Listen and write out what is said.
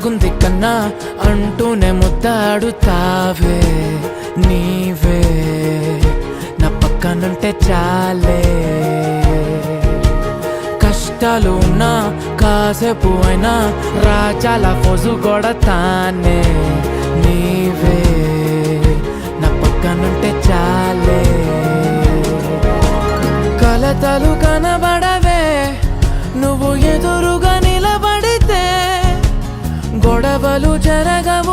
బాగుంది కన్నా అంటూనే ముద్దాడుతావే నీవే నా పక్కనుంటే చాలే కష్టాలు ఉన్నా కాసేపు అయినా రాజాల ఫోజు కొడతానే నీవే నా పక్కనుంటే చాలే కలతలు కనబడవే నువ్వు ఎదురుగా నిలబడితే గొడవలు జరగవు